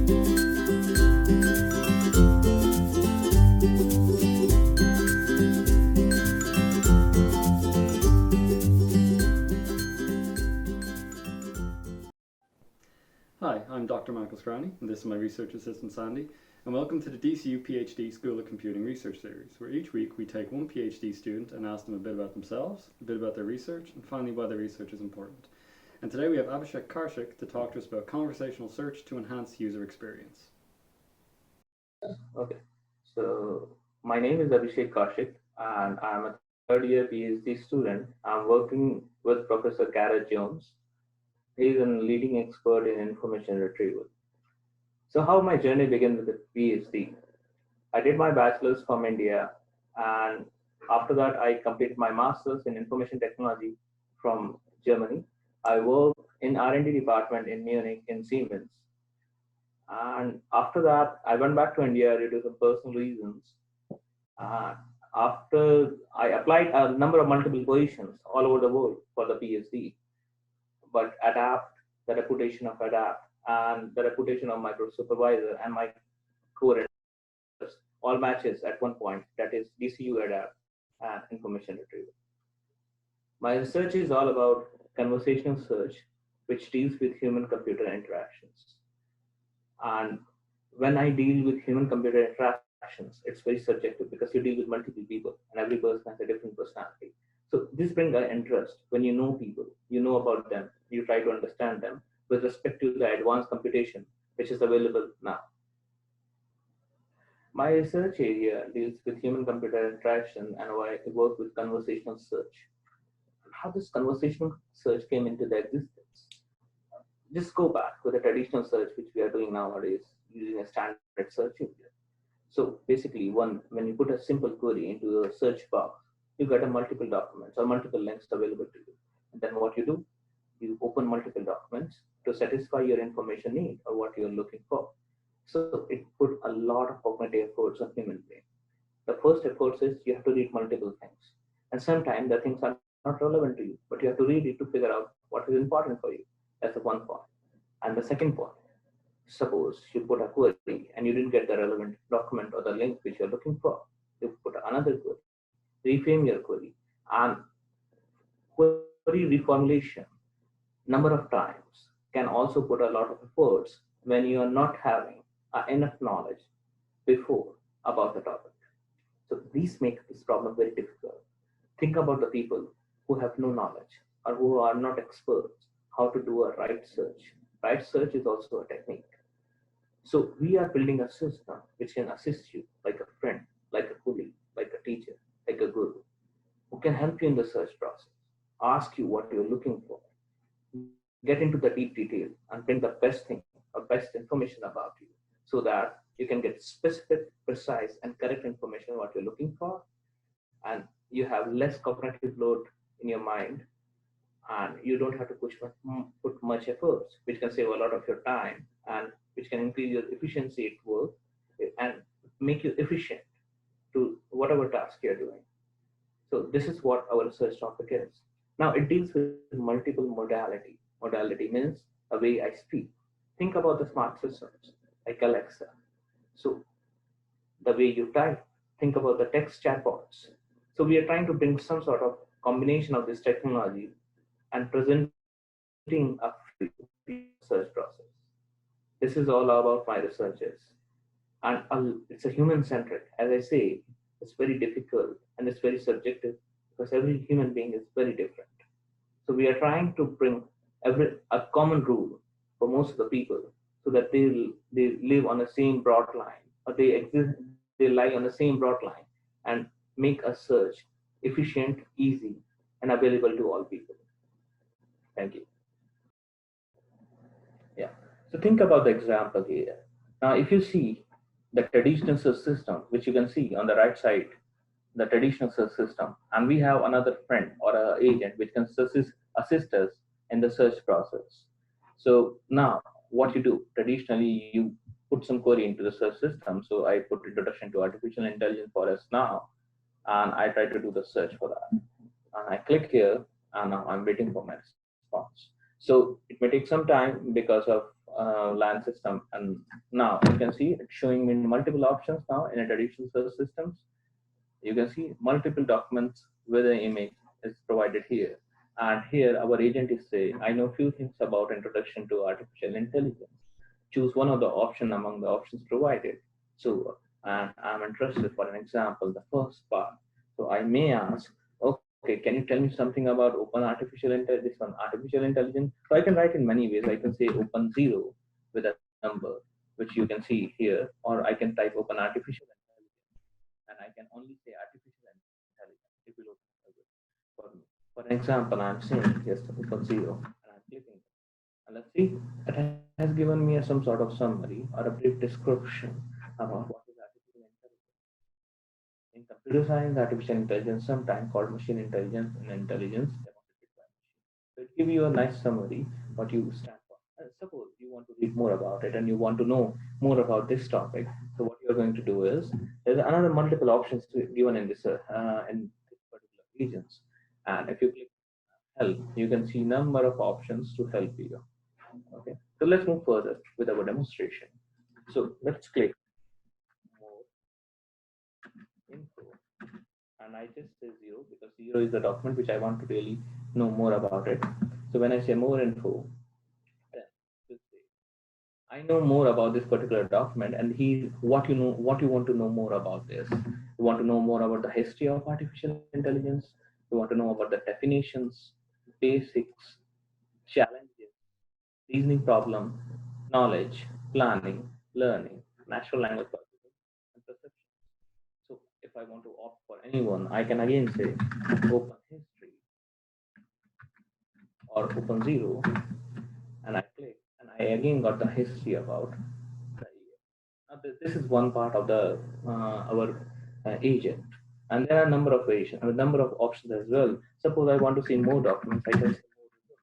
Hi, I'm Dr. Michael Scrani, and this is my research assistant Sandy, and welcome to the DCU PhD School of Computing Research Series, where each week we take one PhD student and ask them a bit about themselves, a bit about their research, and finally why their research is important. And today we have Abhishek Kaushik to talk to us about conversational search to enhance user experience. Okay, so my name is Abhishek Kaushik, and I'm a third year PhD student. I'm working with Professor Garrett Jones. He's a leading expert in information retrieval. So, how my journey began with the PhD? I did my bachelor's from India, and after that, I completed my master's in information technology from Germany. I worked in R&D department in Munich in Siemens. And after that, I went back to India due to some personal reasons. Uh, After I applied a number of multiple positions all over the world for the PhD, but Adapt, the reputation of Adapt, and the reputation of my supervisor and my co-editors all matches at one point. That is DCU Adapt and information retrieval. My research is all about conversational search, which deals with human-computer interactions. And when I deal with human computer interactions, it's very subjective because you deal with multiple people and every person has a different personality. So this brings an interest when you know people, you know about them, you try to understand them with respect to the advanced computation which is available now. My research area deals with human computer interaction and I work with conversational search. How this conversational search came into the existence. Just go back with the traditional search which we are doing nowadays using a standard search engine. So basically, when you put a simple query into a search box, you get a multiple documents or multiple links available to you. And then what you do, you open multiple documents to satisfy your information need or what you're looking for. So it put a lot of cognitive efforts on human brain. The first effort is you have to read multiple things. And sometimes the things are not relevant to you, but you have to read it to figure out what is important for you. That's the one point. And the second point, suppose you put a query and you didn't get the relevant document or the link which you're looking for. You put another query, reframe your query, and query reformulation number of times can also put a lot of efforts when you are not having enough knowledge before about the topic. So these make this problem very difficult. Think about the people who have no knowledge or who are not experts how to do a right search. Right search is also a technique. So we are building a system which can assist you like a friend, like a colleague, like a teacher, like a guru, who can help you in the search process, ask you what you're looking for, get into the deep detail and bring the best thing or best information about you so that you can get specific, precise, and correct information what you're looking for, and you have less cognitive load in your mind, and you don't have to put much efforts, which can save a lot of your time and which can increase your efficiency at work and make you efficient to whatever task you're doing. So this is what our research topic is. Now it deals with multiple modality. Modality means a way I speak. Think about the smart systems like Alexa. So the way you type, think about the text chatbots. So we are trying to bring some sort of combination of this technology and presenting a free research process. This is all about my researches. And it's a human centric. As I say, it's very difficult and it's very subjective because every human being is very different. So we are trying to bring a common rule for most of the people so that they live on the same broad line or they lie on the same broad line and make a search efficient, easy, and available to all people. Thank you. Yeah. So think about the example here. Now, if you see the traditional search system, which you can see on the right side, the traditional search system, and we have another friend or an agent which can assist us in the search process. So now, what you do traditionally, you put some query into the search system. So I put introduction to artificial intelligence for us now, and I try to do the search for that. And I click here, and now I'm waiting for my response. So it may take some time because of LAN system. And now you can see it's showing me multiple options now in a traditional search systems. You can see multiple documents with the image is provided here. And here our agent is saying, I know few things about introduction to artificial intelligence. Choose one of the option among the options provided. So, and I'm interested for an example, the first part. So I may ask, okay, can you tell me something about open artificial intelligence, this one, artificial intelligence? So I can write in many ways. I can say open 0 with a number, which you can see here, or I can type open artificial and I can only say artificial intelligence. It will open for me. For example, I'm saying yes, equal 0, and I'm clicking it. And let's see, it has given me some sort of summary or a brief description about what is artificial intelligence. In computer science, artificial intelligence, sometimes called machine intelligence and intelligence demonstrated by machine. So it gives you a nice summary what you stand for. Suppose you want to read more about it and you want to know more about this topic. So what you're going to do is there's another multiple options given in this particular regions. And if you click help, you can see number of options to help you. Okay. So let's move further with our demonstration. So let's click more info. And I just say 0 because 0 is the document which I want to really know more about it. So when I say more info, then just say I know more about this particular document, and what you want to know more about this. You want to know more about the history of artificial intelligence. You want to know about the definitions, basics, challenges, reasoning problem, knowledge, planning, learning, natural language processing, and perception. So if I want to opt for anyone, I can again say open history or open 0, and I click, and I again got the history about the year. Now this is one part of the our agent, and there are a number of variations, a number of options as well. Suppose I want to see more documents, I can say more results.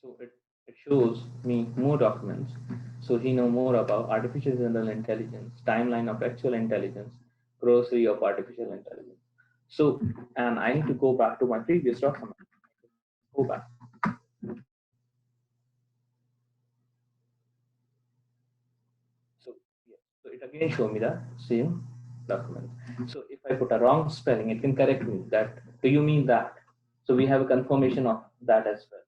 So it shows me more documents. So he know more about artificial general intelligence, timeline of actual intelligence, grocery of artificial intelligence. So, and I need to go back to my previous document. Go back. So yes, so it again show me the same document. So if I put a wrong spelling, it can correct me that, do you mean that? So we have a confirmation of that as well.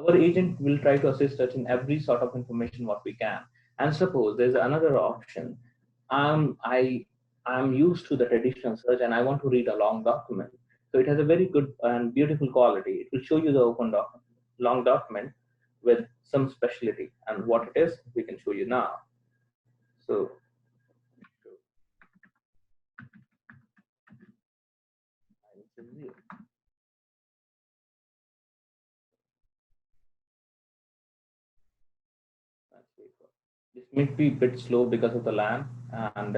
Our agent will try to assist us in every sort of information what we can. And suppose there's another option. I I'm used to the traditional search and I want to read a long document. So it has a very good and beautiful quality. It will show you the long document with some specialty, and what it is we can show you now. So this may be a bit slow because of the LAN, and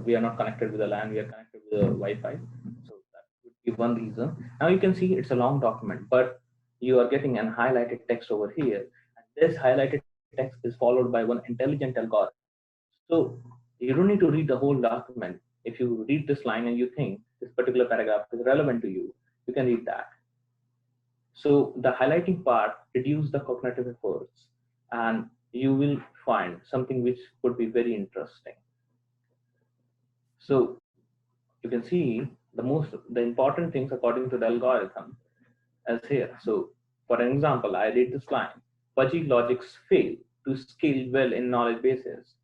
we are not connected with the LAN. We are connected with the Wi-Fi, so that would be one reason. Now you can see it's a long document, but you are getting an highlighted text over here. And this highlighted text is followed by one intelligent algorithm. So you don't need to read the whole document. If you read this line and you think this particular paragraph is relevant to you, you can read that. So the highlighting part reduce the cognitive efforts, and you will find something which could be very interesting. So you can see the important things according to the algorithm as here. So for an example, I read this line: fuzzy logics fail to scale well in knowledge bases.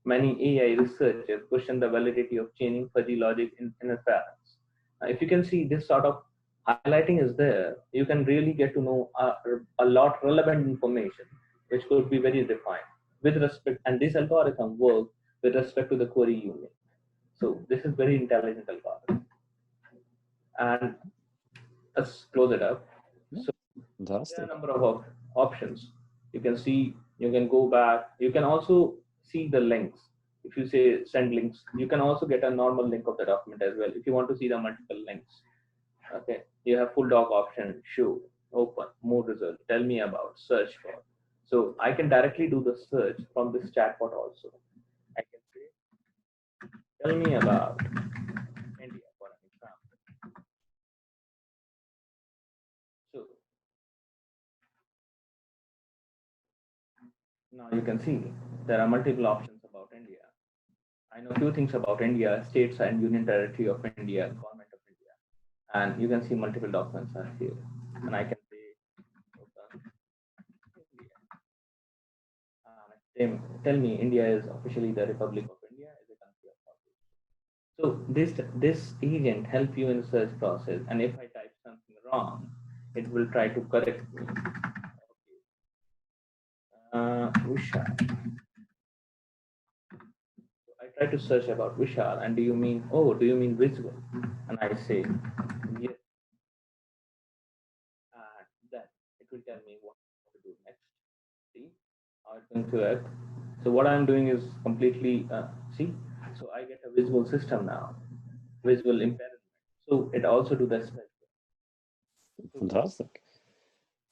Many AI researchers question the validity of chaining fuzzy logic in inference. If you can see this sort of highlighting is there, you can really get to know a lot relevant information, which could be very defined with respect, and this algorithm works with respect to the query you make. So this is very intelligent algorithm. And let's close it up. So Fantastic. there are a number of options. You can see, you can go back. You can also see the links. If you say send links, you can also get a normal link of the document as well. If you want to see the multiple links, okay, you have full doc option, show, open, more results, tell me about, search for. So I can directly do the search from this chatbot also. I can say, Tell me about India for an example. So now you can see there are multiple options about India. I know few things about India, states and union territory of India, government of India, and you can see multiple documents are here. And I can say, open India. Tell me, India is officially the Republic of India, is a country of population. So this agent help you in the search process, and if I type something wrong, it will try to correct me. Okay. Usha. I try to search about Vishal, and do you mean visual? And I say, yes. And then it will tell me what to do next. See how it's going to act. So what I'm doing is completely, see, so I get a visual system now, visual impairment. So it also do this. So Fantastic.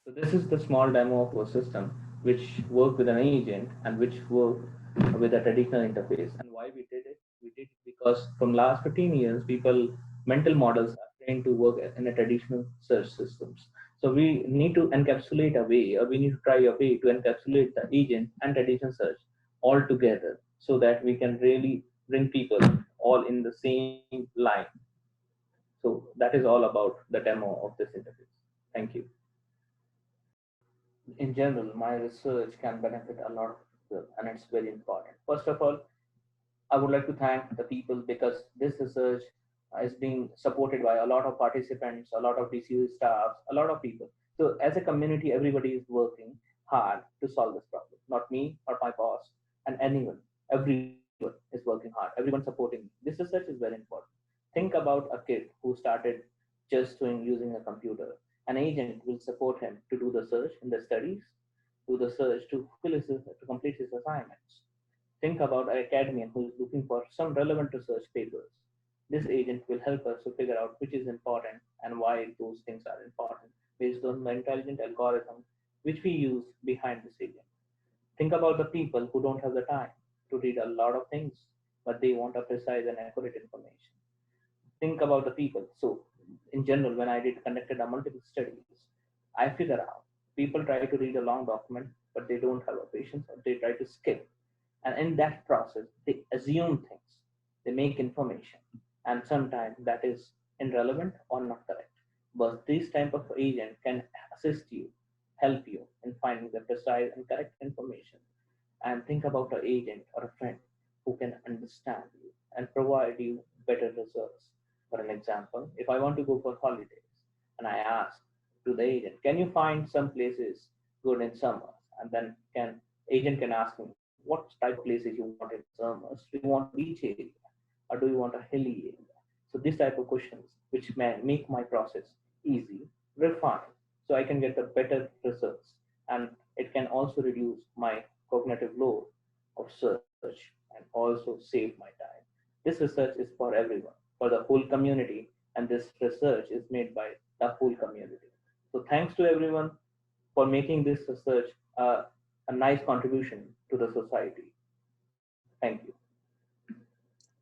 So this is the small demo of our system, which work with an agent and which work with a traditional interface. And why we did it? We did it because from last 15 years, people mental models are trained to work in a traditional search systems. So we need to encapsulate a way, or we need to try a way to encapsulate the agent and traditional search all together, so that we can really bring people all in the same line. So that is all about the demo of this interface. Thank you. In general, my research can benefit a lot of people, and it's very important. First of all, I would like to thank the people because this research is being supported by a lot of participants, a lot of DCU staffs, a lot of people. So, as a community, everybody is working hard to solve this problem. Not me, not my boss, and anyone. Everyone is working hard. Everyone supporting me. This research is very important. Think about a kid who started just doing using a computer. An agent will support him to do the search in the studies, do the search to to complete his assignments. Think about an academician who is looking for some relevant research papers. This agent will help us to figure out which is important and why those things are important based on the intelligent algorithm which we use behind this agent. Think about the people who don't have the time to read a lot of things, but they want a precise and accurate information. Think about the people. So, in general, when I did conducted a multiple studies, I figure out people try to read a long document, but they don't have a patience, or they try to skip, and in that process they assume things, they make information, and sometimes that is irrelevant or not correct. But this type of agent can assist you, help you in finding the precise and correct information. And think about an agent or a friend who can understand you and provide you better results. For an example, if I want to go for holidays and I ask to the agent, can you find some places good in summer? And then can agent can ask me, what type of places you want in summers? Do you want a beach area or do you want a hilly area? So this type of questions, which may make my process easy, refined, so I can get the better results, and it can also reduce my cognitive load of search and also save my time. This research is for everyone, for the whole community, and this research is made by the whole community. So thanks to everyone for making this research a nice contribution to the society. Thank you.